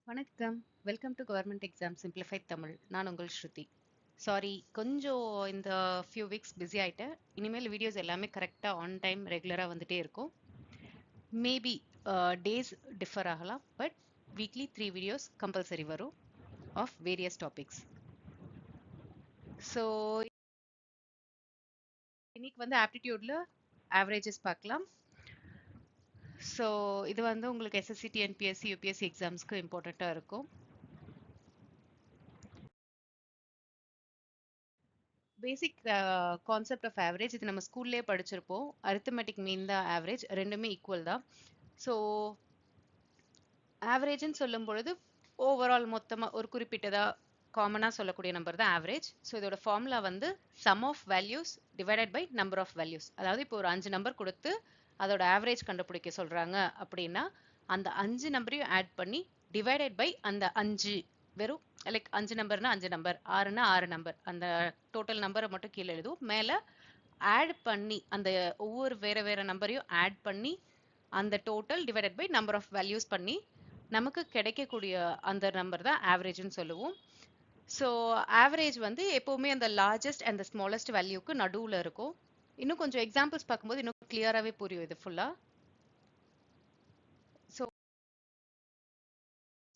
வணக்கம். Welcome to government exam simplified Tamil. நான் உங்கள் ஸ்ருதி. சாரி, கொஞ்சம் இந்த ஃபியூ வீக்ஸ் பிஸி ஆயிட்டேன். இனிமேல் வீடியோஸ் எல்லாமே கரெக்டாக ஆன் டைம் ரெகுலராக வந்துட்டே இருக்கும். மேபி டேஸ் டிஃபர் ஆகலாம், பட் வீக்லி 3 வீடியோஸ் கம்பல்சரி வரும் ஆஃப் வேரியஸ் டாபிக்ஸ். ஸோ இன்னைக்கு வந்து ஆப்டிடியூட்ல ஆவரேஜஸ் பார்க்கலாம். ஸோ இது வந்து உங்களுக்கு எஸ்எஸ்சி, டிஎன்பிஎஸ்சி, யூபிஎஸ்சி எக்ஸாம்ஸ்க்கு இம்பார்ட்டண்ட்டாக இருக்கும். பேசிக் கான்செப்ட் ஆஃப் ஆவரேஜ் இது நம்ம ஸ்கூல்லே படிச்சிருப்போம். அரித்மெட்டிக் மீன் தான் ஆவரேஜ், ரெண்டுமே ஈக்குவல் தான். ஸோ ஆவரேஜ்னு சொல்லும் பொழுது ஓவரால் மொத்தமாக ஒரு குறிப்பிட்டதா காமனாக சொல்லக்கூடிய நம்பர் தான் ஆவரேஜ். ஸோ இதோட ஃபார்முலா வந்து sum of values divided by number of values. அதாவது இப்போ ஒரு 5 நம்பர் கொடுத்து அதோட ஆவரேஜ் கண்டுபிடிக்க சொல்றாங்க அப்படின்னா அந்த 5 நம்பரையும் ஆட் பண்ணி டிவைடட் பை அந்த 5 வெறும் லைக் 5 நம்பர்னா 5 நம்பர், 6னா 6 நம்பர், அந்த டோட்டல் நம்பரை மட்டும் கீழே எழுதுவோம். மேலே ஆட் பண்ணி அந்த ஒவ்வொரு வேற வேற நம்பரையும் ஆட் பண்ணி அந்த total divided by number of values பண்ணி நமக்கு கிடைக்கக்கூடிய அந்த நம்பர் தான் ஆவரேஜ்னு சொல்லுவோம். ஸோ ஆவரேஜ் வந்து எப்போவுமே அந்த லார்ஜஸ்ட் அண்ட் ஸ்மாலஸ்ட் வேல்யூக்கு நடுவில் இருக்கும். இன்னும் கொஞ்சம் எக்ஸாம்பிள்ஸ் பார்க்கும்போது இன்னும் கிளியராகவே புரியும் இது ஃபுல்லாக. ஸோ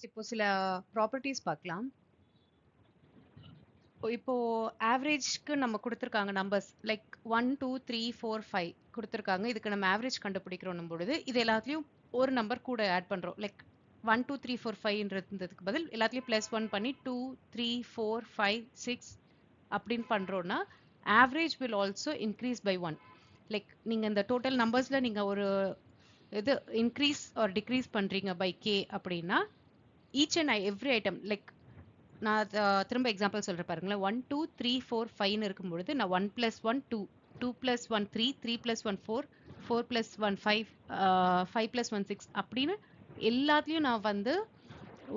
இப்போ சில ப்ராப்பர்ட்டிஸ் பார்க்கலாம். இப்போ ஆவரேஜ்க்கு நம்ம கொடுத்துருக்காங்க நம்பர்ஸ் லைக் 1 2 3 4 5 கொடுத்துருக்காங்க. இதுக்கு நம்ம ஆவரேஜ் கண்டுபிடிக்கிறோம் பொழுது இது எல்லாத்துலயும் ஒரு நம்பர் கூட ஆட் பண்றோம். லைக் 1 2 3 4 5ன்றதுக்கு பதில் எல்லாத்துலயும் +1 பண்ணி 2 3 4 5 6 அப்படின்னு பண்றோம்னா average will also increase by 1. Like நீங்க இந்த டோட்டல் நம்பர்ஸ்ல நீங்க ஒரு இது இன்க்ரீஸ் ஆர் டிக்ரீஸ் பண்றீங்க பை k அப்படின்னா each and every item like நான் திரும்ப எக்ஸாம்பிள் சொல்றேன் பாருங்களேன். 1 2 3 4 5ன்னு இருக்கும்பொழுது நான் 1 + 1 2, 2 + 1 3, 3 + 1 4, 4 + 1 5, 5 + 1 6 அப்படின்னு எல்லாத்துலயும் நான் வந்து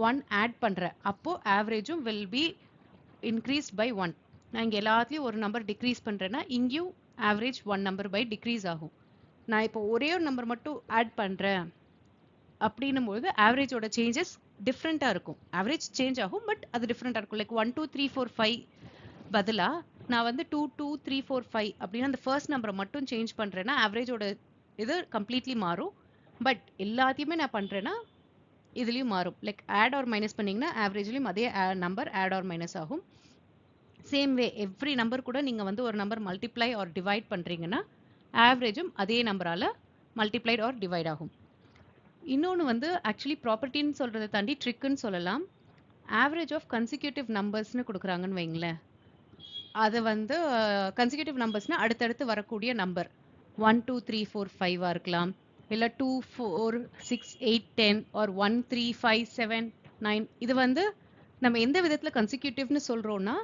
1 ஆட் பண்றேன். அப்போ ஆவரேஜும் வில் பி இன்க்ரீஸ் பை 1. நான் இங்க எல்லாத்துலயும் ஒரு நம்பர் டிக்ரீஸ் பண்றேன்னா இங்கேயும் ஆவரேஜ் 1 நம்பர் பை டிக்ரீஸ் ஆகும். நான் இப்போ ஒரே ஒரு நம்பர் மட்டும் ஆட் பண்றேன் அப்படின்னும் போது ஆவரேஜோட சேஞ்சஸ் டிஃப்ரெண்டா இருக்கும். ஆவரேஜ் சேஞ்ச் ஆகும், பட் அது டிஃப்ரெண்டா இருக்கும். லைக் 1 2 3 4 5 பதிலா நான் வந்து 2 2 3 4 5 அப்படின்னு அந்த ஃபர்ஸ்ட் நம்பரை மட்டும் சேஞ்ச் பண்றேன்னா ஆவரேஜோட இது கம்ப்ளீட்லி மாறும். பட் எல்லாத்தையுமே நான் பண்றேன்னா இதுலயும் மாறும். லைக் ஆட் ஆர் மைனஸ் பண்ணீங்கன்னா ஆவரேஜ்லயும் அதே நம்பர் ஆட் ஆர் மைனஸ் ஆகும். சேம் வே எவ்ரி நம்பர் கூட நீங்க வந்து ஒரு நம்பர் மல்டிப்ளை ஆர் டிவைட் பண்றீங்கன்னா ஆவரேஜும் அதே நம்பரால மல்டிப்ளைட் ஆர் டிவைட் ஆகும். இன்னொன்று வந்து ஆக்சுவலி ப்ராப்பர்ட்டின்னு சொல்றதை தாண்டி ட்ரிக்குன்னு சொல்லலாம். ஆவரேஜ் ஆஃப் கன்சிக்யூட்டிவ் நம்பர்ஸ்னு கொடுக்குறாங்கன்னு வைங்களேன். அது வந்து கன்சிக்யூட்டிவ் நம்பர்ஸ்னா அடுத்தடுத்து வரக்கூடிய நம்பர் 1 2 3 4 5 இருக்கலாம், இல்லை 2 4 6 8 10 ஆர் 1 3 5 7 9. இது வந்து நம்ம எந்த விதத்தில் கன்சிக்யூட்டிவ்னு சொல்றோம்னா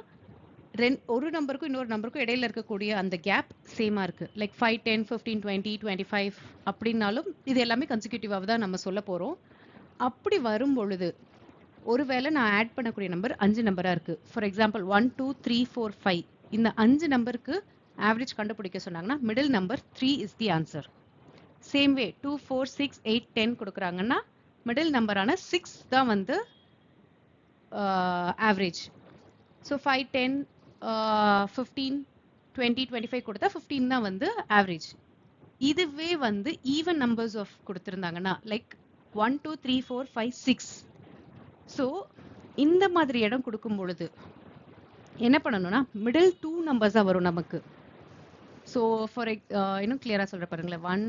ஒரு நம்பருக்கும் இன்னொரு நம்பருக்கும் இடையில இருக்கக்கூடிய அந்த கேப் சேமா இருக்கு. லைக் 5 10 15 20 25 அப்படின்னாலும் இது எல்லாமே கன்சிக்யூட்டிவாக தான் நம்ம சொல்ல போறோம். அப்படி வரும் பொழுது ஒருவேளை நான் ஆட் பண்ணக்கூடிய நம்பர் 5 நம்பரா இருக்கு. ஃபார் எக்ஸாம்பிள் 1 2 3 4 5 இந்த 5 நம்பருக்கு ஆவரேஜ் கண்டுபிடிக்க சொன்னாங்கன்னா middle number 3 is the answer. Same way 2 4 6 8 10 கொடுக்குறாங்கன்னா மிடில் நம்பரான 6 தான் வந்து ஆவரேஜ். ஸோ 5 10 15 20 25 கொடுத்தா 15 தான் வந்து ஆவரேஜ். இதுவே வந்து ஈவன் நம்பர்ஸ் ஆஃப் கொடுத்துருந்தாங்கன்னா லைக் 1 2 3 4 5 6. ஸோ இந்த மாதிரி இடம் கொடுக்கும் பொழுது என்ன பண்ணணும்னா மிடில் 2 நம்பர்ஸ் தான் வரும் நமக்கு. ஸோ ஃபார் இன்னும் கிளியரா சொல்ற பாருங்களேன். 1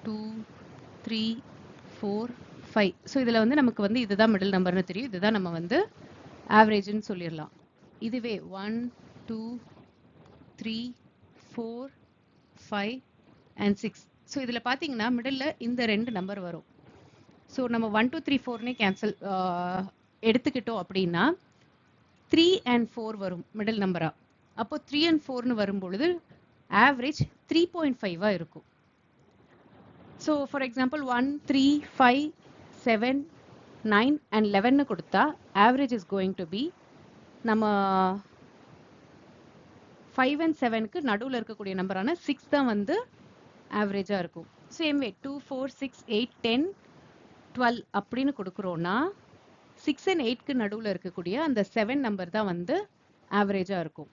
2 3 4 5. ஸோ இதுல வந்து நமக்கு வந்து இதுதான் மிடில் நம்பர்னு தெரியும். இதுதான் நம்ம வந்து ஆவரேஜ்னு சொல்லிடலாம். இதுவே 1 2 3 4 5 and 6. ஸோ இதில் பார்த்தீங்கன்னா மிடில் இந்த 2 நம்பர் வரும். ஸோ நம்ம 1 2 3 4னே கேன்சல் எடுத்துக்கிட்டோம் அப்படின்னா 3 and 4 வரும் மிடில் நம்பரா. அப்போ 3 and 4னு வரும் பொழுது ஆவரேஜ் 3.5 இருக்கும். ஸோ ஃபார் எக்ஸாம்பிள் 1 3 5 7 9 and 11னு கொடுத்தா average is going to be நம்ம 5 and 7க்கு நடுவில் இருக்கக்கூடிய நம்பரான 6 தான் வந்து ஆவரேஜாக இருக்கும். சேம் வே 2 4 6 8 10 12 அப்படின்னு கொடுக்குறோன்னா 6 and 8க்கு நடுவுல இருக்கக்கூடிய அந்த 7 நம்பர் தான் வந்து ஆவரேஜா இருக்கும்.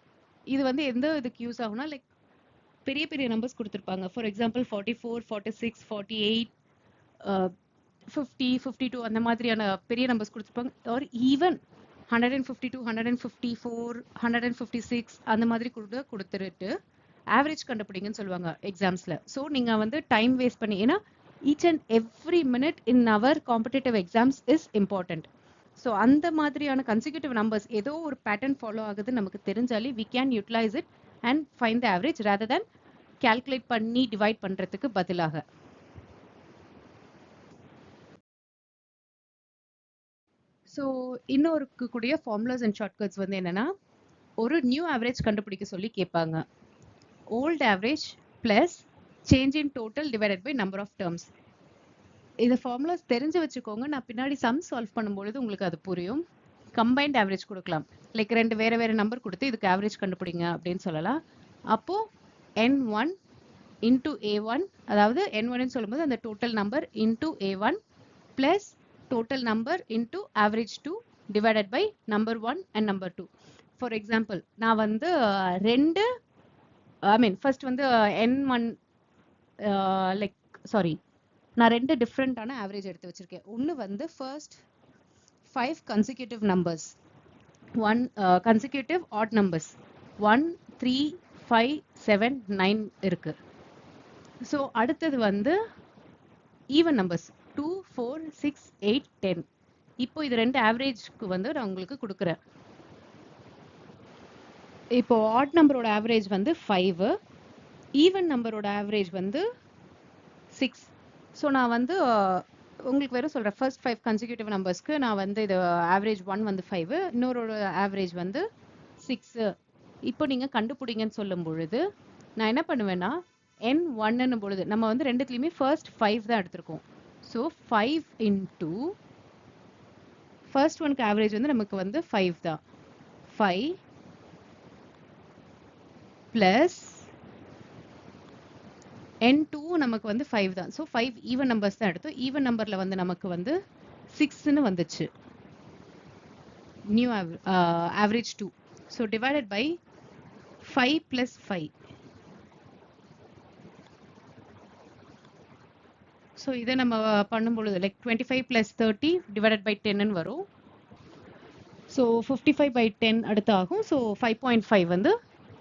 இது வந்து எந்த இதுக்கு யூஸ் ஆகும்னா லைக் பெரிய பெரிய நம்பர்ஸ் கொடுத்துருப்பாங்க. ஃபார் எக்ஸாம்பிள் 44, 46, 48, 50, 52 அந்த மாதிரியான பெரிய நம்பர்ஸ் கொடுத்துருப்பாங்க. ஆர் ஈவன் 152, 154, 156 அந்த மாதிரி கூட கொடுத்துட்டு ஆவரேஜ் கண்டுபிடிங்கன்னு சொல்லுவாங்க எக்ஸாம்ஸ்ல. ஸோ நீங்க வந்து டைம் வேஸ்ட் பண்ணி, ஏன்னா each and every minute in our competitive exams is important. So அந்த மாதிரியான கன்சிக்யூட்டிவ் நம்பர்ஸ் ஏதோ ஒரு பேட்டர்ன் ஃபாலோ ஆகுது நமக்கு தெரிஞ்சாலே we can utilize it and find the average rather than calculate பண்ணி டிவைட் பண்றதுக்கு பதிலாக. ஸோ இன்னொரு கூடிய ஃபார்முலாஸ் அண்ட் ஷார்ட்கட்ஸ் வந்து என்னன்னா, ஒரு நியூ ஆவரேஜ் கண்டுபிடிக்க சொல்லி கேட்பாங்க. Old average plus change in total divided by number of terms. இந்த ஃபார்முலாஸ் தெரிஞ்சு வச்சுக்கோங்க. நான் பின்னாடி சம் சால்வ் பண்ணும்பொழுது உங்களுக்கு அது புரியும். கம்பைன்ட் ஆவரேஜ் கொடுக்கலாம். லைக் ரெண்டு வேற வேற நம்பர் கொடுத்து இதுக்கு ஆவரேஜ் கண்டுபிடிங்க அப்படின்னு சொல்லலாம். அப்போ n1 இன்டூ a1, அதாவது n1 சொல்லும்போது அந்த total number into a1 plus total number into average 2 divided by number 1 and number 2. For example நான் வந்து ஃபர்ஸ்ட் வந்து n1 லைக் சாரி நான் ரெண்டு டிஃப்ரெண்டான ஆவரேஜ் எடுத்து வச்சிருக்கேன். ஒன்று வந்து first 5 consecutive numbers, one consecutive odd numbers 1, 3, 5, 7, 9 இருக்கு. ஸோ அடுத்தது வந்து ஈவன் நம்பர்ஸ் 2, 4, 6, 8, 10. இப்போ இது ரெண்டு ஆவரேஜ்க்கு வந்து நான் உங்களுக்கு கொடுக்குறேன். இப்போ ஆட் நம்பரோட ஆவரேஜ் வந்து 5, ஈவன் நம்பரோட ஆவரேஜ் வந்து 6. ஸோ நான் வந்து உங்களுக்கு வெறும் சொல்கிறேன். ஃபர்ஸ்ட் 5 கன்சிக்யூட்டிவ் நம்பர்ஸ்க்கு நான் வந்து இது ஆவரேஜ் 1 வந்து 5, இன்னொரு ஆவரேஜ் வந்து 6. இப்போ நீங்கள் கண்டுபிடிங்கன்னு சொல்லும் பொழுது நான் என்ன பண்ணுவேன்னா n1 பொழுது நம்ம வந்து ரெண்டுத்துலையுமே ஃபர்ஸ்ட் 5 தான் எடுத்திருக்கோம். ஸோ 5 இன்டூ ஃபர்ஸ்ட் ஒனுக்கு ஆவரேஜ் வந்து நமக்கு வந்து 5 தான். 5 பிளஸ் n2 நமக்கு வந்து 5 தான். ஸோ 5 ஈவன் நம்பர்ஸ் தான் எடுத்தோம். ஈவன் நம்பர்ல வந்து நமக்கு வந்து 6ன்னு வந்துச்சு new average 2. So divided by 5 plus 5. So இதை நம்ம பண்ணும்பொழுது லைக் 25 பிளஸ் 30 டிவைடட் பை 10ன்னு வரும். ஸோ 55 பை 10 அடுத்து ஆகும். ஸோ 5.5 வந்து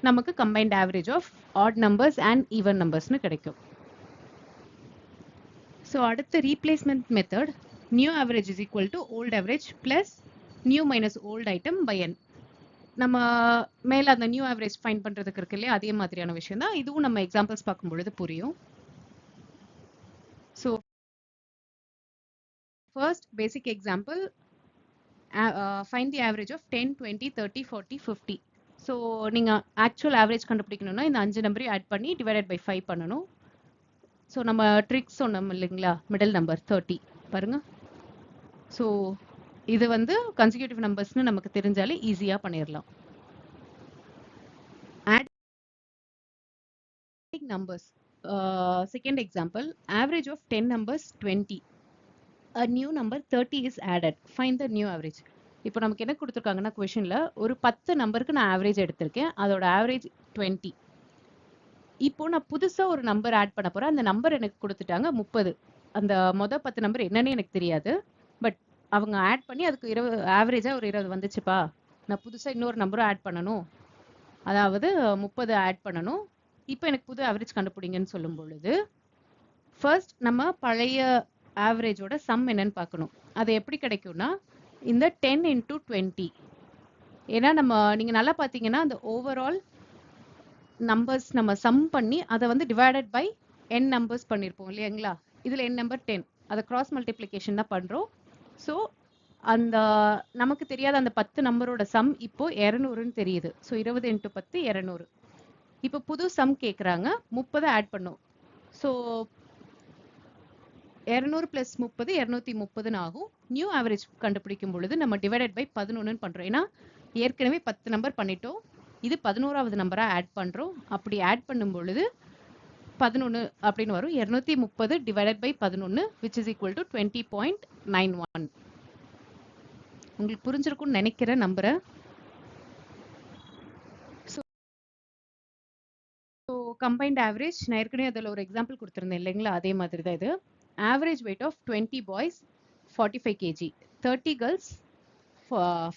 நமக்கு combined average of odd numbers and even நம்பர்ஸ்னு கிடைக்கும். ஸோ அடுத்த replacement method, new average is equal to old average plus new minus old item by n. நம்ம மேலே அந்த நியூ ஆவரேஜ் ஃபைண்ட் பண்ணுறதுக்கு இருக்கு இல்லையா, அதே மாதிரியான விஷயம் தான் இதுவும். நம்ம எக்ஸாம்பிள்ஸ் பார்க்கும் பொழுது புரியும். So first basic example, find the average of 10, 20, 30, 40, 50. So நீங்கள் ஆக்சுவல் ஆவரேஜ் கண்டுபிடிக்கணும்னா இந்த 5 நம்பரையும் ஆட் பண்ணி டிவைடட் பை 5 பண்ணணும். ஸோ நம்ம ட்ரிக்ஸ் சொன்னோம் இல்லைங்களா, மிடில் நம்பர் 30 பாருங்க. ஸோ இது வந்து கன்சிக்யூட்டிவ் நம்பர்ஸ்னு நமக்கு தெரிஞ்சாலே ஈஸியாக பண்ணிடலாம். Adding numbers, second example, average of 10 numbers 20. A new number 30 is added. Find the new average. இப்போ நமக்கு என்ன கொடுத்துருக்காங்கன்னா கொஷனில் ஒரு 10 நம்பருக்கு நான் ஆவரேஜ் எடுத்திருக்கேன், அதோட ஆவரேஜ் 20. இப்போ நான் புதுசாக ஒரு நம்பர் ஆட் பண்ண போகிறேன். அந்த நம்பர் எனக்கு கொடுத்துட்டாங்க 30. அந்த மொதல் 10 நம்பர் என்னன்னு எனக்கு தெரியாது, பட் அவங்க ஆட் பண்ணி அதுக்கு 20 ஆவரேஜாக ஒரு 20 வந்துச்சுப்பா. நான் புதுசாக இன்னொரு நம்பரும் ஆட் பண்ணணும், அதாவது 30 ஆட் பண்ணணும். இப்போ எனக்கு புது ஆவரேஜ் கண்டுபிடிங்கன்னு சொல்லும் பொழுது ஃபர்ஸ்ட் நம்ம பழைய ஆவரேஜோட சம் என்னன்னு பார்க்கணும். அது எப்படி கிடைக்கும்னா இந்த 10 இன்டூ 20. ஏன்னா நீங்கள் நல்லா பார்த்தீங்கன்னா அந்த ஓவரால் நம்பர்ஸ் நம்ம சம் பண்ணி அதை வந்து டிவைடட் பை n நம்பர்ஸ் பண்ணியிருப்போம் இல்லைங்களா. இதில் n நம்பர் 10, அதை கிராஸ் மல்டிப்ளிகேஷன் தான் பண்ணுறோம். ஸோ அந்த நமக்கு தெரியாத அந்த 10 நம்பரோட சம் இப்போ 200ன்னு தெரியுது. So 20 into 10 200. இப்போ புது சம் கேட்குறாங்க, 30 ஆட் பண்ணும். ஸோ 200 பிளஸ் 30 230 ஆகும். நியூ ஆவரேஜ் கண்டுபிடிக்கும் பொழுது நம்ம டிவைடட் பை 11 பண்றோம். ஏன்னா ஏற்கனவே 10 நம்பர் பண்ணிட்டோம், இது 11வது நம்பரா ஆட் பண்றோம். அப்படி ஆட் பண்ணும் பொழுது 11 அப்படின்னு வரும். 230 divided by 11 which is equal to 20.91. உங்களுக்கு புரிஞ்சிருக்கும்னு நினைக்கிறேன், நம்புறேன். ஸோ கம்பைன்ட் ஆவரேஜ் நான் ஏற்கனவே அதில் ஒரு எக்ஸாம்பிள் கொடுத்துருந்தேன் இல்லைங்களா, அதே மாதிரி தான் இது. Average weight of 20 boys 45 KG, 30 girls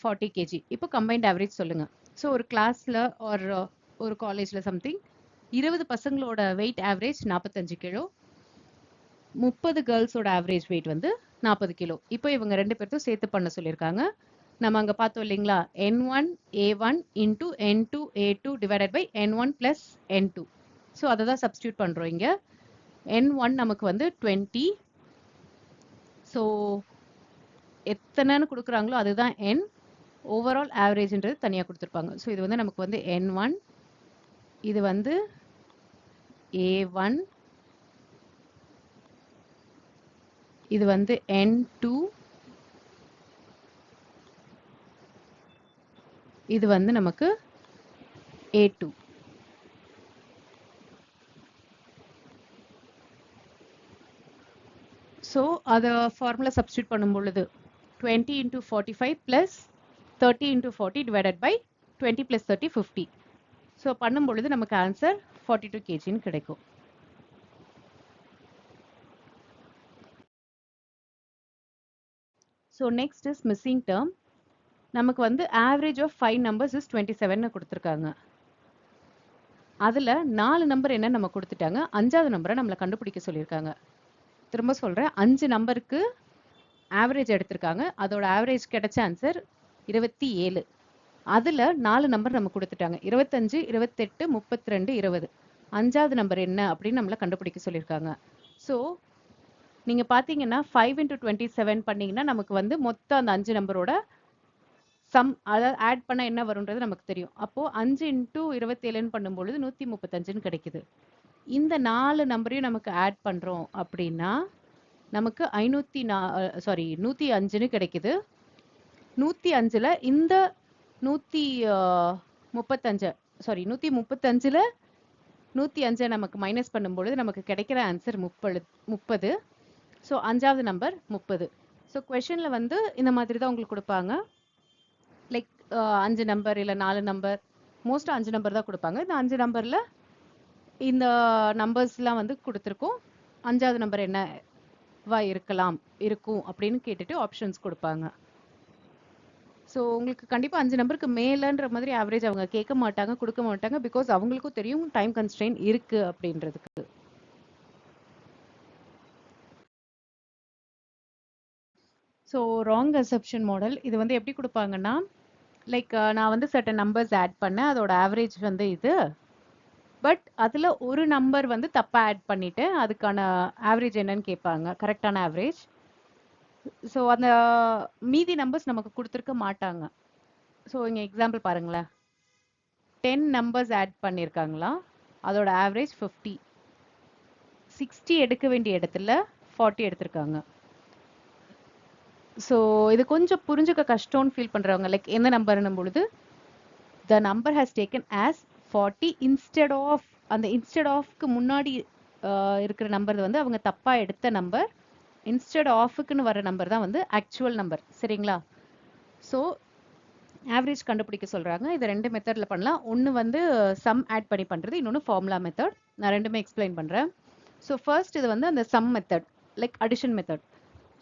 40 KG. இப்போ கம்பைன்ட் ஆவரேஜ் சொல்லுங்க. ஸோ ஒரு கிளாஸ்ல ஒரு காலேஜ்ல சம்திங் 20 பசங்களோட வெயிட் ஆவரேஜ் 45 கிலோ, 30 கேர்ள்ஸோட ஆவரேஜ் வெயிட் வந்து 40 கிலோ. இப்போ இவங்க 2 பேர்த்தும் சேர்த்து பண்ண சொல்லியிருக்காங்க. நம்ம அங்க பார்த்தோம் இல்லைங்களா, n1 a1 into n2 a2 divided by n1 plus n2. So அதை தான் சப்ஸ்டியூட் பண்றோம் இங்க. n1 நமக்கு வந்து 20. ஸோ எத்தனைன்னு கொடுக்குறாங்களோ அதுதான் n. ஓவரால் ஆவரேஜ்ன்றது தனியாக கொடுத்துருப்பாங்க. ஸோ இது வந்து நமக்கு வந்து n1, இது வந்து a1, இது வந்து n2, இது வந்து நமக்கு a2. ஸோ அதை ஃபார்முலா சப்ஸ்டியூட் பண்ணும் பொழுது 20 into 45 plus 30 into 40 divided by 20 plus 30 50. So பண்ணும் பொழுது நமக்கு ஆன்சர் 42 kgன்னு கிடைக்கும். So next is missing term. நமக்கு வந்து ஆவரேஜ் ஆஃப் 5 numbers இஸ் 27ன்னு கொடுத்துருக்காங்க. அதில் 4 நம்பர் என்ன நம்ம கொடுத்துட்டாங்க, 5வது நம்பரை நம்மளை கண்டுபிடிக்க சொல்லியிருக்காங்க. திரும்ப சொல்கிறேன், 5 நம்பருக்கு ஆவரேஜ் எடுத்திருக்காங்க. அதோட ஆவரேஜ் கிடைச்ச ஆன்சர் 27. அதில் 4 நம்பர் நம்ம கொடுத்துட்டாங்க, 25, 28, 32, 20. 5வது நம்பர் என்ன அப்படின்னு நம்மளை கண்டுபிடிக்க சொல்லியிருக்காங்க. ஸோ நீங்கள் பார்த்தீங்கன்னா 5 into 27 பண்ணீங்கன்னா நமக்கு வந்து மொத்தம் அந்த 5 நம்பரோட சம், அதாவது ஆட் பண்ண என்ன வரும்ன்றது நமக்கு தெரியும். அப்போ 5 into 27 பண்ணும்பொழுது 135ன்னு கிடைக்குது. இந்த 4 நம்பரையும் நமக்கு ஆட் பண்றோம் அப்படின்னா நமக்கு 105ன்னு கிடைக்குது. 105ல இந்த 135ல 105 நமக்கு மைனஸ் பண்ணும்பொழுது நமக்கு கிடைக்கிற ஆன்சர் 30. ஸோ 5வது நம்பர் 30. ஸோ கொஷனில் வந்து இந்த மாதிரி தான் உங்களுக்கு கொடுப்பாங்க. லைக் 5 நம்பர் இல்லை 4 நம்பர், மோஸ்ட்டாக 5 நம்பர் தான் கொடுப்பாங்க. இந்த 5 நம்பரில் இந்த நம்பர்ஸ்லாம் வந்து கொடுத்துருக்கோம். 5வது நம்பர் என்னவா இருக்கும் அப்படின்னு கேட்டுட்டு ஆப்ஷன்ஸ் கொடுப்பாங்க. ஸோ உங்களுக்கு கண்டிப்பாக 5 நம்பருக்கு மேலேன்ற மாதிரி ஆவரேஜ் அவங்க கேட்க மாட்டாங்க, கொடுக்க மாட்டாங்க. பிகாஸ் அவங்களுக்கும் தெரியும் டைம் கன்ஸ்ட்ரெயின் இருக்கு அப்படின்றதுக்கு. ஸோ ராங் அசப்ஷன் மாடல் இது வந்து எப்படி கொடுப்பாங்கன்னா, லைக் நான் வந்து சர்டன் நம்பர்ஸ் ஆட் பண்ணேன், அதோட ஆவரேஜ் வந்து இது. பட் அதில் ஒரு நம்பர் வந்து தப்பாக ஆட் பண்ணிட்டு அதுக்கான ஆவரேஜ் என்னன்னு கேட்பாங்க, கரெக்டான ஆவரேஜ். ஸோ அந்த மீதி நம்பர்ஸ் நமக்கு கொடுத்துருக்க மாட்டாங்க. ஸோ இங்கே எக்ஸாம்பிள் பாருங்களேன், 10 நம்பர்ஸ் ஆட் பண்ணியிருக்காங்களா, அதோட ஆவரேஜ் 50. 60 எடுக்க வேண்டிய இடத்துல 40 எடுத்திருக்காங்க. ஸோ இது கொஞ்சம் புரிஞ்சுக்க கஷ்டம்னு ஃபீல் பண்ணுறவங்க, லைக் எந்த நம்பர்னும் பொழுது the number has taken as 40 instead of, அந்த இன்ஸ்டெட் ஆஃப்க்கு முன்னாடி இருக்கிற நம்பர் வந்து அவங்க தப்பாக எடுத்த நம்பர். இன்ஸ்டெட் ஆஃபுக்குன்னு வர நம்பர் தான் வந்து ஆக்சுவல் நம்பர். சரிங்களா? ஸோ ஆவரேஜ் கண்டுபிடிக்க சொல்கிறாங்க. இதை 2 மெத்தடில் பண்ணலாம். ஒன்று வந்து சம் ஆட் பண்ணி பண்ணுறது, இன்னொன்று ஃபார்முலா மெத்தட். நான் ரெண்டுமே எக்ஸ்பிளைன் பண்ணுறேன். ஸோ ஃபர்ஸ்ட் இது வந்து அந்த sum method, like addition method.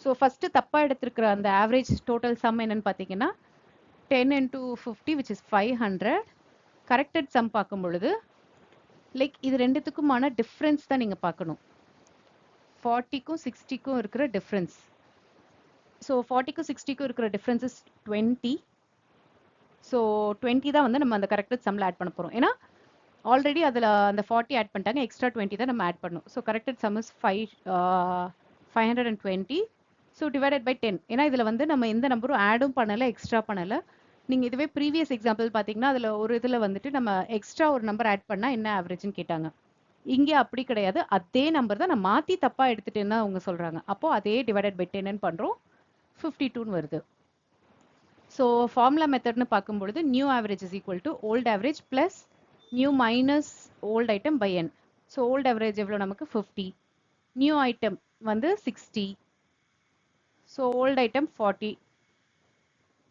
So first தப்பாக எடுத்திருக்கிற அந்த ஆவரேஜ் டோட்டல் சம் என்னன்னு பார்த்தீங்கன்னா 10 into 50 which is 500. Corrected some பார்க்கும் பொழுது லைக் இது ரெண்டுத்துக்குமான டிஃப்ரென்ஸ் தான் நீங்கள் பார்க்கணும். 40க்கும் 60க்கும் இருக்கிற டிஃப்ரென்ஸ். ஸோ 40க்கும் 60க்கும் இருக்கிற டிஃப்ரென்ஸ் இஸ் 20. ஸோ 20 தான் வந்து நம்ம அந்த கரெக்டட் சம்மில் ஆட் பண்ண போகிறோம். ஏன்னா ஆல்ரெடி அதில் அந்த 40 ஆட் பண்ணிட்டாங்க, எக்ஸ்ட்ரா 20 தான் நம்ம ஆட் பண்ணணும். So corrected sum is 520. So divided by 10. ஏன்னா இதில் வந்து நம்ம எந்த நம்பரும் ஆடும் பண்ணலை, எக்ஸ்ட்ரா பண்ணலை. நீங்கள் இதுவே ப்ரீவியஸ் எக்ஸாம்பிள் பார்த்தீங்கன்னா அதில் ஒரு இதில் வந்துட்டு நம்ம எக்ஸ்ட்ரா ஒரு நம்பர் ஆட் பண்ணால் என்ன ஆவரேஜ்னு கேட்டாங்க. இங்கே அப்படி கிடையாது, அதே நம்பர் தான் நான் மாற்றி தப்பாக எடுத்துட்டேன்னு அவங்க சொல்கிறாங்க. அப்போது அதே டிவைடட் பை 10 பண்ணுறோம், 52ன்னு வருது. ஸோ ஃபார்முலா மெத்தட்னு பார்க்கும்பொழுது new average is equal to old average plus new minus old item by n. So old average எவ்வளோ நமக்கு 50, நியூ ஐட்டம் வந்து 60, ஸோ ஓல்ட் ஐட்டம் 40.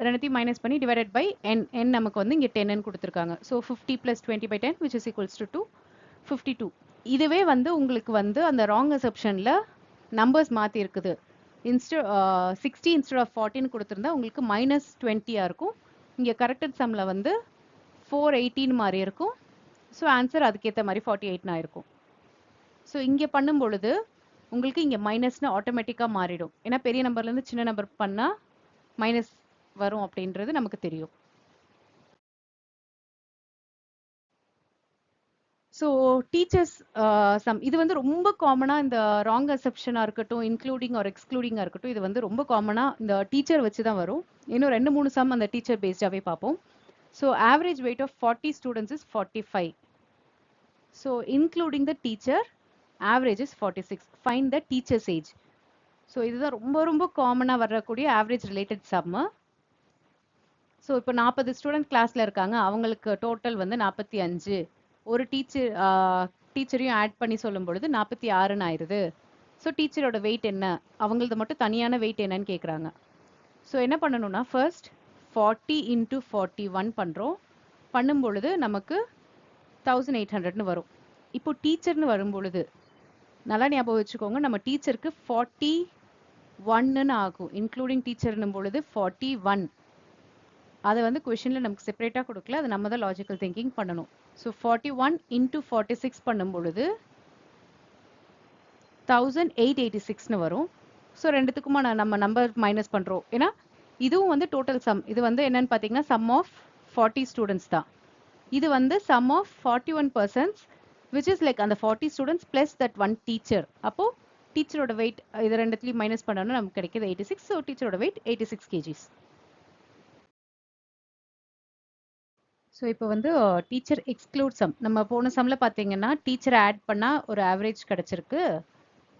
ரெண்டுத்தையும் மைனஸ் பண்ணி டிவைடட் பை n நமக்கு வந்து இங்கே 10 கொடுத்துருக்காங்க. So 50 + 20/10 which is equals to 52. இதுவே வந்து உங்களுக்கு வந்து அந்த ராங் அசப்ஷனில் நம்பர்ஸ் மாற்றி இருக்குது. 60 instead of 40 கொடுத்துருந்தா உங்களுக்கு -20 இருக்கும். இங்கே கரெக்டட் சம்மில் வந்து 418 மாதிரி இருக்கும். ஸோ ஆன்சர் அதுக்கேற்ற மாதிரி 48 இருக்கும். ஸோ இங்கே பண்ணும் பொழுது உங்களுக்கு இங்கே மைனஸ்னு ஆட்டோமேட்டிக்காக மாறிடும். ஏன்னா பெரிய நம்பர்லேருந்து சின்ன நம்பர் பண்ணால் மைனஸ் வரும் அப்படின்றது நமக்கு தெரியும். ஸோ டீச்சர்ஸ் சம் இது வந்து ரொம்ப காமனாக இந்த ராங் அசப்ஷனாக இருக்கட்டும், இன்க்ளூடிங் ஆர் எக்ஸ்க்ளூடிங்காக இருக்கட்டும், இது வந்து ரொம்ப காமனாக இந்த டீச்சர் வச்சு தான் வரும். இன்னும் 2-3 சம் அந்த டீச்சர் பேஸ்டாகவே பார்ப்போம். So average weight of 40 students is 45. So including the teacher average is 46. Find the teacher's age. So இதுதான் ரொம்ப ரொம்ப காமனாக வரக்கூடிய ஆவரேஜ் ரிலேட்டட் சம்மு. ஸோ இப்போ 40 ஸ்டூடெண்ட் கிளாஸில் இருக்காங்க, அவங்களுக்கு டோட்டல் வந்து 45. ஒரு டீச்சரையும் ஆட் பண்ணி சொல்லும் பொழுது 46 ஆயிடுது. ஸோ டீச்சரோட வெயிட் என்ன, அவங்களது மட்டும் தனியான வெயிட் என்னன்னு கேட்குறாங்க. ஸோ என்ன பண்ணணும்னா ஃபர்ஸ்ட் 40 × 41 பண்ணுறோம். பண்ணும் பொழுது நமக்கு 1800ன்னு வரும். இப்போ டீச்சர்னு வரும் பொழுது நல்லா ஞாபகம் வச்சுக்கோங்க, நம்ம டீச்சருக்கு 41ன்னு ஆகும். இன்க்ளூடிங் டீச்சர்னும் பொழுது 41. அதை வந்து கொஷினில் நமக்கு செப்பரேட்டாக கொடுக்கல, அது நம்ம தான் லாஜிக்கல் திங்கிங் பண்ணணும். ஸோ 41 × 46 பண்ணும் பொழுது 1886ன்னு வரும். ஸோ ரெண்டுத்துக்குமா நம்ம நம்பர் மைனஸ் பண்ணுறோம். ஏன்னா இதுவும் வந்து டோட்டல் சம். இது வந்து என்னன்னு பார்த்தீங்கன்னா சம் ஆஃப் 40 ஸ்டூடெண்ட்ஸ் தான். இது வந்து sum of 41 persons which is like அந்த 40 students plus that one teacher. அப்போ டீச்சரோட வெயிட் இது ரெண்டுத்துலையும் மைனஸ் பண்ணணும், நமக்கு கிடைக்கிது 86. ஸோ டீச்சரோட வெயிட் 86 kgs. ஸோ இப்போ வந்து டீச்சர் எக்ஸ்க்ளூட் சம். நம்ம போன சம்மில் பார்த்தீங்கன்னா டீச்சரை ஆட் பண்ணால் ஒரு ஆவரேஜ் கிடச்சிருக்கு.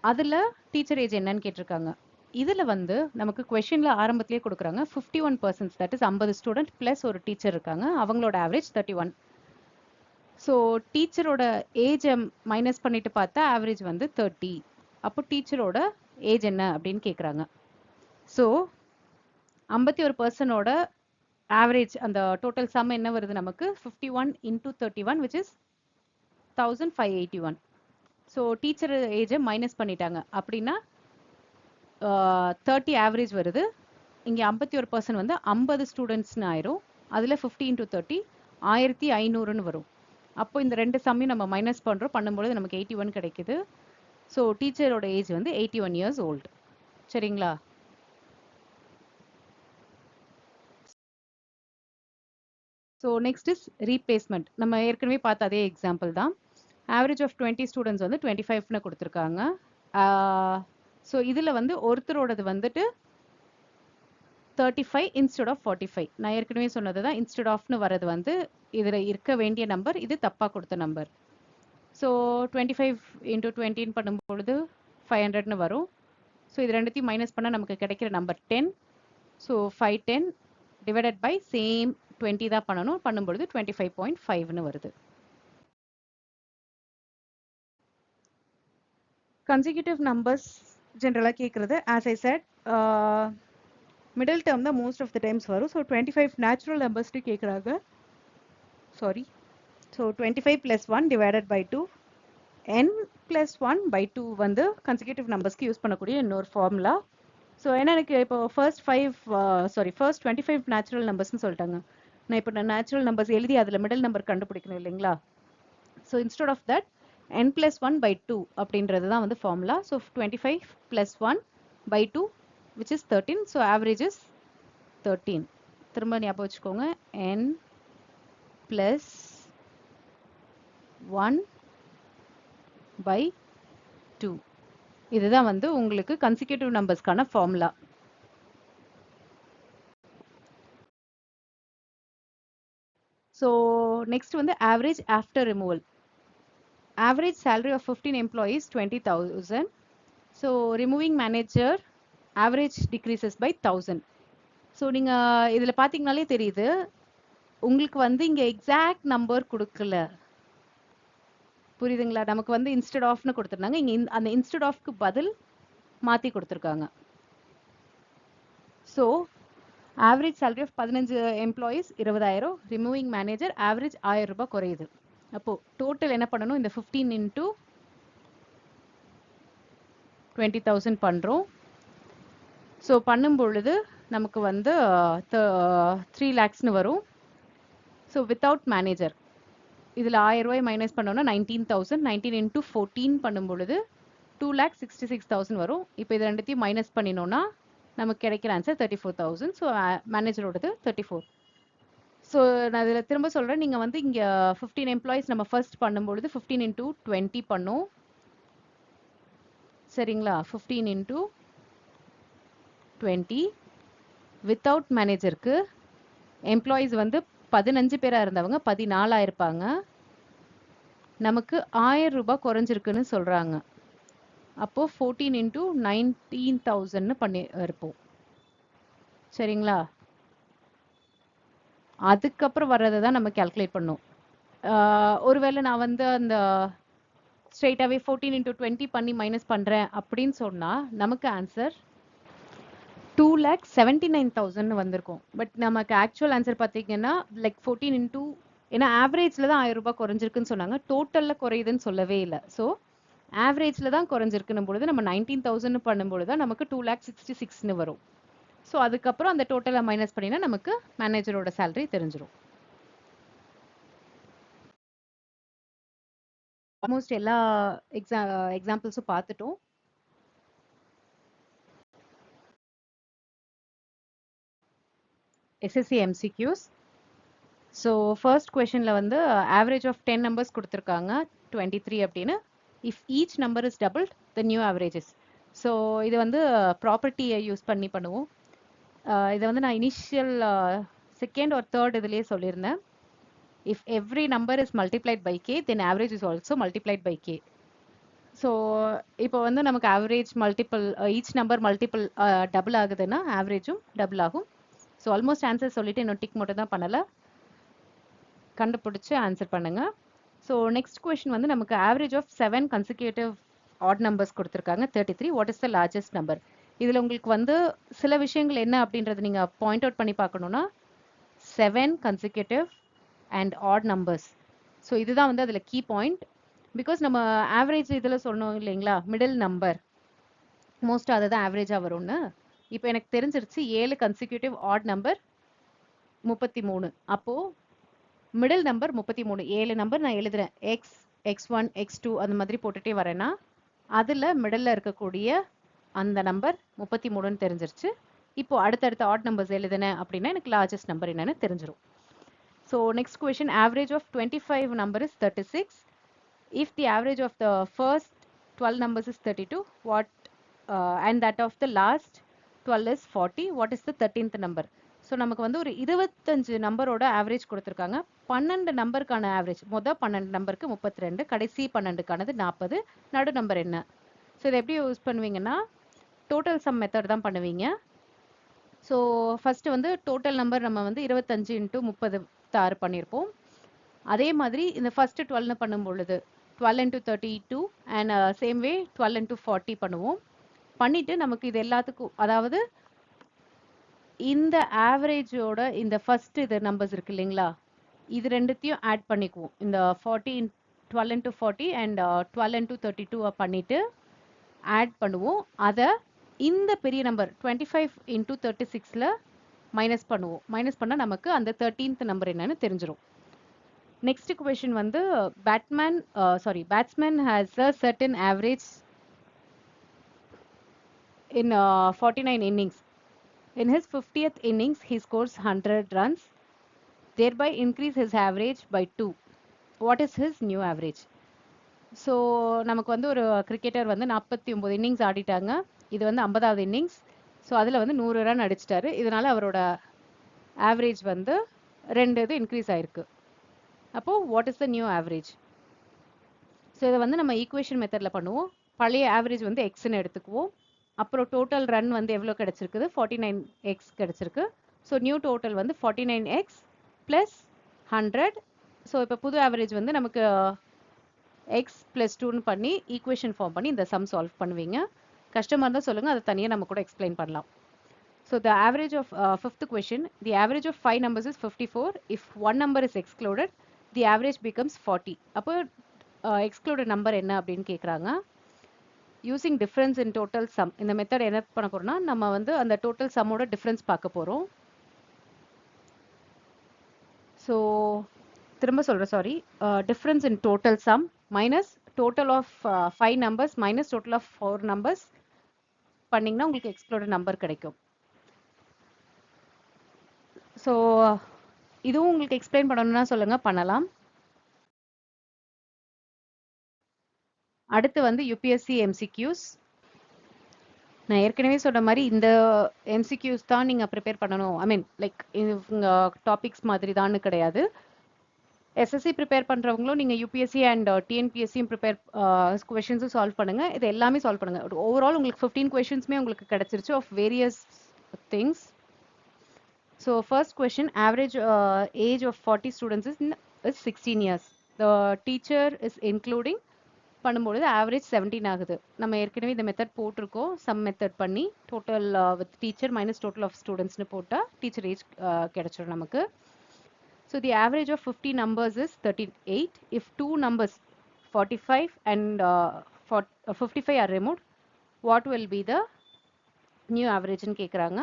அதில் டீச்சர் ஏஜ் என்னன்னு கேட்டிருக்காங்க. இதில் வந்து நமக்கு கொஷினில் ஆரம்பத்திலே கொடுக்குறாங்க 51 persons, that is 50 student plus ஒரு டீச்சர் இருக்காங்க, அவங்களோட ஆவரேஜ் 31. ஸோ டீச்சரோட ஏஜை மைனஸ் பண்ணிட்டு பார்த்தா ஆவரேஜ் வந்து 30. அப்போ டீச்சரோட ஏஜ் என்ன அப்படின்னு கேட்குறாங்க. ஸோ 51 பர்சனோட ஆவரேஜ் அந்த டோட்டல் சம் என்ன வருது நமக்கு 51 × 31 which is 1581. ஸோ டீச்சர் ஏஜை மைனஸ் பண்ணிட்டாங்க அப்படின்னா 30 ஆவரேஜ் வருது. இங்கே 51 பர்சன் வந்து 50 ஸ்டூடெண்ட்ஸ்னு ஆயிரும். அதில் 50 × 30 1500ன்னு வரும். அப்போ இந்த ரெண்டு சம்மையும் நம்ம மைனஸ் பண்ணுறோம், பண்ணும்போது நமக்கு 81 கிடைக்குது. ஸோ டீச்சரோட ஏஜ் வந்து 81 years old. சரிங்களா? So next is replacement. நம்ம ஏற்கனவே பார்த்த அதே எக்ஸாம்பிள் தான். ஆவரேஜ் ஆஃப் 20 ஸ்டூடெண்ட்ஸ் வந்து 25ன்னு கொடுத்துருக்காங்க. ஸோ இதில் வந்து ஒருத்தரோடது வந்துட்டு 35 instead of 45. நான் ஏற்கனவே சொன்னது தான், இன்ஸ்டெட் ஆஃப்னு வரது வந்து இதில் இருக்க வேண்டிய நம்பர், இது தப்பாக கொடுத்த நம்பர். ஸோ 25 × 20 பண்ணும்பொழுது 500ன்னு வரும். ஸோ இது ரெண்டுத்தையும் மைனஸ் பண்ணால் நமக்கு கிடைக்கிற number 10. So 510 divided by same 20 தான் பண்ணணும், பண்ணும்பொழுது 25.5ன்னு வருது. கன்சிக்யூட்டிவ் நம்பர்ஸ் ஜென்ரலாக கேட்குறது as I said middle term தான் மோஸ்ட் ஆஃப் த டைம்ஸ் வரும். ஸோ 25 நேச்சுரல் நம்பர்ஸ்ட்டு கேட்குறாங்க. Sorry, so 25 + 1 divided by 2 n + 1/2 வந்து கன்சிக்யூட்டிவ் நம்பர்ஸ்க்கு யூஸ் பண்ணக்கூடிய இன்னொரு ஃபார்முலா. ஸோ ஏன்னா எனக்கு இப்போ ஃபர்ஸ்ட் 25 நேச்சுரல் நம்பர்ஸ்னு சொல்லிட்டாங்க. நான் இப்போ நேச்சுரல் நம்பர்ஸ் எழுதி அதில் மிடில் நம்பர் கண்டுபிடிக்கணும் இல்லைங்களா? So instead of that n + 1/2 அப்படின்றது தான் வந்து formula. So 25 + 1/2 which is 13. So average is 13. திரும்ப ஞாபகம் வச்சுக்கோங்க, n + 1/2. இதுதான் வந்து உங்களுக்கு கன்சிக்யூட்டிவ் நம்பர்ஸ்க்கான ஃபார்முலா. ஸோ நெக்ஸ்ட் வந்து average after removal. Average salary of 15 employees 20,000. So removing manager average decreases by 1000. So நீங்கள் இதில் பார்த்தீங்கனாலே தெரியுது உங்களுக்கு வந்து இங்கே எக்ஸாக்ட் நம்பர் கொடுக்கல. புரியுதுங்களா? நமக்கு வந்து இன்ஸ்டெட் ஆஃப்னு கொடுத்துருந்தாங்க, இங்கே அந்த இன்ஸ்டெட் ஆஃப்க்கு பதில் மாற்றி கொடுத்துருக்காங்க. So average salary of 15 employees 20,000, removing manager average 1000 ரூபாய் குறையுது. அப்போ டோட்டல் என்ன பண்ணணும், இந்த 15 into 20,000 பண்றோம். ஸோ பண்ணும் பொழுது நமக்கு வந்து 3 lakhsனு வரும். ஸோ வித்தவுட் மேனேஜர் இதில் 1000 ரூபாய் மைனஸ் பண்ணோம்னா 19,000, 19 into 14 பண்ணும் பொழுது 2,66,000 வரும். இப்போ இது ரெண்டுத்தையும் மைனஸ் பண்ணினோம்னா நமக்கு கிடைக்கிற ஆன்சர் 34,000. ஸோ மேனேஜரோடது 34. ஸோ நான் இதில் திரும்ப சொல்கிறேன், நீங்கள் வந்து இங்கே 15 எம்ப்ளாயிஸ் நம்ம ஃபர்ஸ்ட் பண்ணும்பொழுது 15 into 20 பண்ணோம். சரிங்களா? 15 into 20 வித்தவுட் மேனேஜருக்கு எம்ப்ளாயீஸ் வந்து 15 பேரா இருந்தவங்க 14 இருப்பாங்க. நமக்கு 1000 ரூபாய் குறைஞ்சிருக்குன்னு சொல்றாங்க. அப்போ 14 into 19,000 பண்ணி இருப்போம். சரிங்களா? அதுக்கப்புறம் வர்றதை தான் நம்ம கால்குலேட் பண்ணோம். ஒருவேளை நான் வந்து அந்த ஸ்ட்ரெயிட்டாகவே 14 into 20 பண்ணி மைனஸ் பண்ணுறேன் அப்படின்னு சொன்னால் நமக்கு ஆன்சர் 2,79,000 வந்திருக்கும். பட் நமக்கு ஆக்சுவல் ஆன்சர் பார்த்தீங்கன்னா லைக் 14 into, ஏன்னா ஆவரேஜில் தான் 1000 ரூபாய் குறைஞ்சிருக்குன்னு சொன்னாங்க, டோட்டலில் குறையுதுன்னு சொல்லவே இல்லை. ஸோ ஆவரேஜில் தான் குறைஞ்சிருக்குன்னும் பொழுது நம்ம 19,000 பண்ணும்பொழுது தான் நமக்கு 2,66,000 வரும். ஸோ அதுக்கப்புறம் அந்த டோட்டலை மைனஸ் பண்ணினா நமக்கு மேனேஜரோட சேலரி தெரிஞ்சிடும். ஆல்மோஸ்ட் எல்லா எக்ஸாம்பிள்ஸும் பார்த்துட்டோம். SSC MCQs. ஸோ ஃபர்ஸ்ட் கொஷனில் வந்து ஆவரேஜ் ஆஃப் 10 நம்பர்ஸ் கொடுத்துருக்காங்க 23 அப்படின்னு. If each number is double the new averages. So இது வந்து ப்ராப்பர்ட்டியை யூஸ் பண்ணி பண்ணுவோம். இதை வந்து நான் இனிஷியல் செகண்ட் ஆர் தேர்ட் இதுலேயே சொல்லியிருந்தேன். If every number is multiplied by K then average is also multiplied by K. So இப்போ வந்து நமக்கு average multiple, each number multiple double ஆகுதுன்னா ஆவரேஜும் டபுள் ஆகும். ஸோ ஆல்மோஸ்ட் ஆன்சர் சொல்லிட்டு இன்னும் டிக் மட்டும் தான் பண்ணலை, கண்டுபிடிச்சு ஆன்சர் பண்ணுங்க. ஸோ நெக்ஸ்ட் கொஸ்டின் வந்து நமக்கு average of 7 consecutive odd numbers கொடுத்துருக்காங்க 33. What is the largest number? இதில் உங்களுக்கு வந்து சில விஷயங்கள் என்ன அப்படின்றது நீங்கள் பாயிண்ட் அவுட் பண்ணி பார்க்கணுன்னா 7 consecutive and odd numbers. So இதுதான் வந்து அதில் கீ பாயிண்ட். பிகாஸ் நம்ம ஆவரேஜ் இதில் சொன்னோம் இல்லைங்களா, மிடில் நம்பர் மோஸ்ட்டாக அதை தான் ஆவரேஜாக வரும்னு. இப்போ எனக்கு தெரிஞ்சிருச்சு 7 கன்சிக்யூட்டிவ் ஆட் நம்பர் 33. அப்போது மிடில் நம்பர் 33. 7 நம்பர் நான் எழுதுறேன், எக்ஸ், x1, x2 அந்த மாதிரி போட்டுட்டே வரேன்னா அதில் மிடில் இருக்கக்கூடிய அந்த நம்பர் 33ன்னு தெரிஞ்சிருச்சு. இப்போ அடுத்தடுத்த ஆட் நம்பர்ஸ் எழுதுனேன் அப்படின்னா எனக்கு லார்ஜஸ்ட் நம்பர் என்னன்னு தெரிஞ்சிடும். So next question, average of 25 number is 36. If the average of the first 12 numbers is 32, what and that of the last 12 is 40, what is the 13th number? So நமக்கு வந்து ஒரு 25 நம்பரோட average கொடுத்துருக்காங்க. 12 நம்பருக்கான average, மொதல் 12 நம்பருக்கு 32, கடைசி 12க்கானது 40, நடு நம்பர் என்ன? ஸோ இதை எப்படி யூஸ் பண்ணுவீங்கன்னா டோட்டல் சம் மெத்தட் தான் பண்ணுவீங்க. ஸோ ஃபர்ஸ்ட் வந்து டோட்டல் நம்பர் நம்ம வந்து 25 into 36 பண்ணியிருப்போம். அதே மாதிரி இந்த ஃபர்ஸ்ட் 12 பண்ணும் பொழுது 12 into 32 and same way 12 into 40 பண்ணுவோம். பண்ணிட்டு நமக்கு இது எல்லாத்துக்கும், அதாவது இந்த ஆவரேஜோட இந்த ஃபர்ஸ்ட் இது நம்பர்ஸ் இருக்கு இல்லைங்களா, இது ரெண்டுத்தையும் ஆட் பண்ணிக்குவோம். இந்த 12 into 40 and 12 into 32 பண்ணிட்டு ஆட் பண்ணுவோம். அதை இந்த பெரிய நம்பர் 25 into 36ல மைனஸ் பண்ணுவோம். மைனஸ் பண்ணால் நமக்கு அந்த 13th நம்பர் என்னன்னு தெரிஞ்சிடும். நெக்ஸ்ட் கொஸ்டின் வந்து batsman has a certain average in 49 innings. In his 50th innings, he scores 100 runs, thereby increase his average by 2. What is his new average? So நமக்கு வந்து ஒரு கிரிக்கெட்டர் வந்து 49 இன்னிங்ஸ் ஆடிட்டாங்க. இது வந்து 50வது innings. So அதில் வந்து 100 run அடிச்சிட்டாரு. இதனால அவரோட ஆவரேஜ் வந்து 2 இது இன்க்ரீஸ் ஆயிருக்கு. அப்போது what is the new average? So இதை வந்து நம்ம ஈக்குவேஷன் மெத்தடில் பண்ணுவோம். பழைய ஆவரேஜ் வந்து எக்ஸ்ன்னு எடுத்துக்குவோம். அப்புறம் டோட்டல் ரன் வந்து எவ்வளோ கிடச்சிருக்குது, 49x கிடச்சிருக்கு. ஸோ நியூ டோட்டல் வந்து 49x + 100. ஸோ இப்போ புது ஆவரேஜ் வந்து நமக்கு x + 2ன்னு பண்ணி ஈக்குவேஷன் ஃபார்ம் பண்ணி இந்த சம் சால்வ் பண்ணுவீங்க. கஷ்டமாக இருந்தால் சொல்லுங்கள், அதை தனியாக நம்ம கூட எக்ஸ்பிளைன் பண்ணலாம். So the average of fifth question, the average of 5 numbers is 54. If one number is excluded, the average becomes 40. அப்போ excluded number என்ன அப்படின்னு கேக்குறாங்க. Using difference in total sum. இந்த மெத்தட் என்ன பண்ண போறோம்னா நம்ம வந்து அந்த total sum ஓட difference பார்க்க போறோம். So திரும்ப சொல்றேன் sorry. Difference in total sum minus total of 5 numbers minus total of 4 numbers பண்ணீங்கன்னா உங்களுக்கு excluded number கிடைக்கும். ஸோ இதுவும் உங்களுக்கு எக்ஸ்பிளைன் பண்ணணும்னா சொல்லுங்க, பண்ணலாம். அடுத்து வந்து யூபிஎஸ்சி எம்சிக்யூஸ். நான் ஏற்கனவே சொன்ன மாதிரி இந்த எம்சிக்யூஸ் தான் நீங்கள் ப்ரிப்பேர் பண்ணணும். ஐ மீன் லைக் டாபிக்ஸ் மாதிரி தான் கிடையாது. எஸ்எஸ்சி ப்ரிப்பேர் பண்ணுறவங்களும் நீங்கள் யூபிஎஸ்சி அண்ட் டிஎன்பிஎஸ்சியும் ப்ரிப்பேர் கொஷின்ஸும் சால்வ் பண்ணுங்கள். இது எல்லாமே சால்வ் பண்ணுங்கள். ஓவரால் உங்களுக்கு 15 கொஷின்ஸுமே உங்களுக்கு கிடைச்சிருச்சு of various things. So first question, average age of 40 students is 16 years. The teacher is including பண்ணும்போது average 17 ஆகுது. நம்ம ஏற்கனவே இந்த மெத்தட் போட்டிருக்கோம். சம் மெத்தட் பண்ணி total with teacher minus total of ஸ்டூடெண்ட்ஸ்னு போட்டால் டீச்சர் ஏஜ் கிடைச்சிடும் நமக்கு. So the average of 50 numbers is 38. If two numbers 45 and 55 are removed, what will be the new average ன்னு கேட்குறாங்க.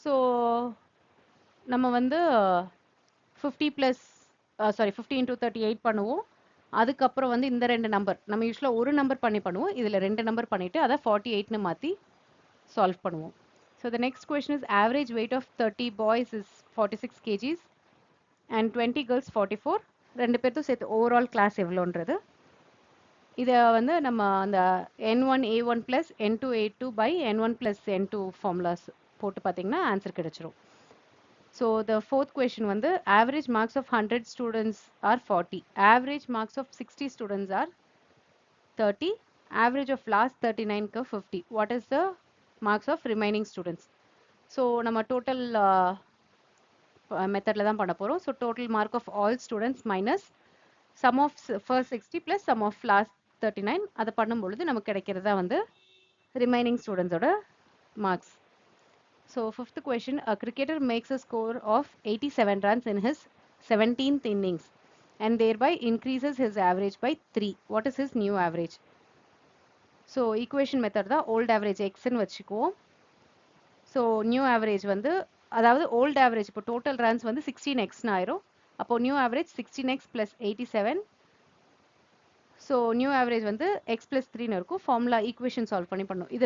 ஸோ நம்ம வந்து 50 ப்ளஸ் 50 into 38 பண்ணுவோம். அதுக்கப்புறம் வந்து இந்த ரெண்டு நம்பர் நம்ம யூஸ்வலாக ஒரு நம்பர் பண்ணுவோம். இதில் ரெண்டு நம்பர் பண்ணிவிட்டு அதை 48ன்னு மாற்றி சால்வ் பண்ணுவோம். So the next question is average weight of 30 boys is 46 kgs and 20 girls 44. ரெண்டு பேர்த்தும் சேர்த்து ஓவரால் கிளாஸ் எவ்வளோன்றது. இதை வந்து நம்ம அந்த N1A1 + N2A2 by N1 + N2 formulas போட்டு பார்த்தீங்கன்னா ஆன்சர் கிடைச்சிரும். So the fourth question வந்து average marks of 100 students are 40. Average marks of 60 students are 30. Average of last 39 க்கு 50. What is the marks of remaining students? So நம்ம total மெத்தட்ல தான் பண்ண போறோம். So total mark of all students minus sum of first 60 plus sum of last 39. அதை பண்ணும்பொழுது நமக்கு கிடைக்கிறதா வந்து remaining students ஓட marks. So fifth question, a cricketer makes a score of 87 runs in his 17th innings and thereby increases his average by 3. What is his new average? So equation method தான் old average x ன்னு வச்சுக்குவோம். So new average வந்து அதாவது old average இப்போ total runs வந்து 16x ன்னு ஆயிரும். அப்போ new average 16x plus 87. So new average வந்து x + 3ன்னு இருக்கும். ஃபார்முலா ஈக்குவேஷன் சால்வ் பண்ணி பண்ணணும். இது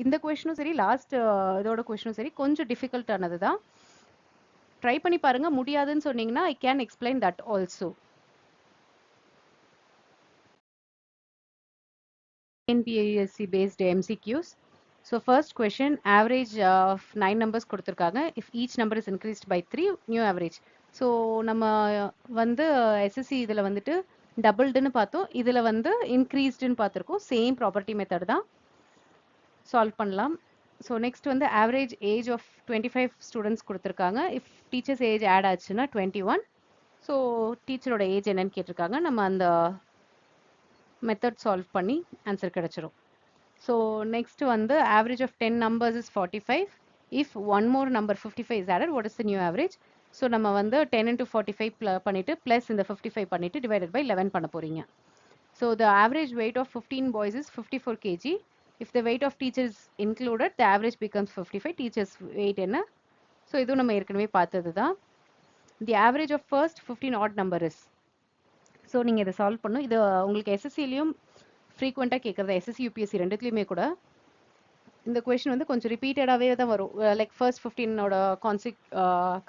இந்த கொஷனும் சரி லாஸ்ட் இதோட கொஷனும் சரி கொஞ்சம் டிஃபிகல்ட்டானது தான். ட்ரை பண்ணி பாருங்க. முடியாதுன்னு சொன்னீங்கன்னா I can explain that also. NPSC based MCQs. So first question, average of 9 numbers கொடுத்திருக்காங்க. If each number is increased by 3, new average. So நம்ம வந்து SSC இதில் வந்துட்டு டபுள்டுன்னு பார்த்தோம். இதில் வந்து இன்க்ரீஸ்டுன்னு பார்த்துருக்கோம். சேம் ப்ராப்பர்ட்டி மெத்தட் தான். சால்வ் பண்ணலாம். ஸோ நெக்ஸ்ட் வந்து ஆவரேஜ் ஏஜ் ஆஃப் 25 ஸ்டூடெண்ட்ஸ் கொடுத்துருக்காங்க. இஃப் டீச்சர்ஸ் ஏஜ் ஆட் ஆச்சுன்னா 21. ஸோ டீச்சரோட ஏஜ் என்னன்னு கேட்டிருக்காங்க. நம்ம அந்த மெத்தட் சால்வ் பண்ணி ஆன்சர் கிடைச்சிரும். ஸோ நெக்ஸ்ட் வந்து ஆவரேஜ் ஆஃப் 10 numbers is 45. இஃப் ஒன் மோர் நம்பர் 55 is added, what is the new average? ஸோ நம்ம வந்து 10 into 45 பண்ணிட்டு ப்ளஸ் இந்த 55 பண்ணிட்டு டிவைடட் பை 11 பண்ண போறீங்க. So the average weight of 15 boys is 54 kg. If the weight of teachers included, the average becomes 55. Teachers weight என்ன? ஸோ இதுவும் நம்ம ஏற்கனவே பார்த்தது தான். The average of first 15 odd number is. So நீங்கள் இதை சால்வ் பண்ணும். இது உங்களுக்கு எஸ்எஸ்சிலையும் ஃப்ரீக்வெண்ட்டாக கேட்குறது, எஸ்எஸ்சி யூபிஎஸ்சி ரெண்டுத்துலையுமே கூட இந்த கொஷின் வந்து கொஞ்சம் ரிப்பீட்டடாகவே தான் வரும். லைக் ஃபர்ஸ்ட் 15ஓட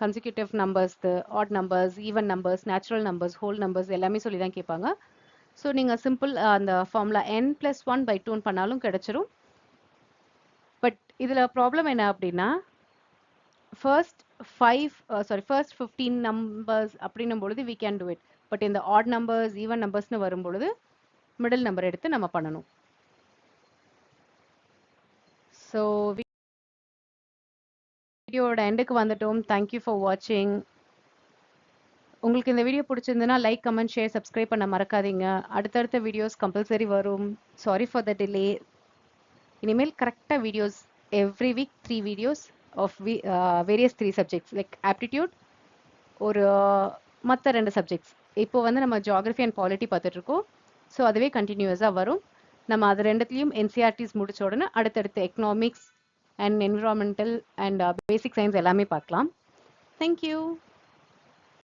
consecutive numbers, odd numbers, even numbers, natural numbers, whole numbers எல்லாமே சொல்லி தான் கேட்பாங்க. ஸோ நீங்கள் சிம்பிள் அந்த ஃபார்முலா n+1/2 பண்ணாலும் கிடைச்சிரும். பட் இதில் ப்ராப்ளம் என்ன அப்படின்னா ஃபர்ஸ்ட் 15 நம்பர்ஸ் அப்படின்னும் பொழுது we can do it. But இந்த ஆட் நம்பர்ஸ், ஈவன் நம்பர்ஸ்னு வரும்பொழுது மிடில் நம்பர் எடுத்து நம்ம பண்ணணும். ஸோ வீடியோட எண்டுக்கு வந்துட்டோம். தேங்க்யூ ஃபார் வாட்சிங். உங்களுக்கு இந்த வீடியோ பிடிச்சிருந்ததுன்னா லைக், கமெண்ட், ஷேர், சப்ஸ்கிரைப் பண்ண மறக்காதீங்க. அடுத்தடுத்த வீடியோஸ் கம்பல்சரி வரும். Sorry for the delay. இனிமேல் கரெக்டாக videos every week 3 videos of various 3 subjects like aptitude ஒரு மற்ற 2 சப்ஜெக்ட்ஸ். இப்போ வந்து நம்ம ஜியாகிரஃபி அண்ட் பாலிட்டி பார்த்துட்டு இருக்கோம். ஸோ அதுவே கண்டினியூஸாக வரும். நம்ம அது ரெண்டுத்துலேயும் என்சிஆர்டிஸ் முடிச்ச உடனே அடுத்தடுத்து economics and environmental and basic science எல்லாமே பார்க்கலாம். தேங்க்யூ.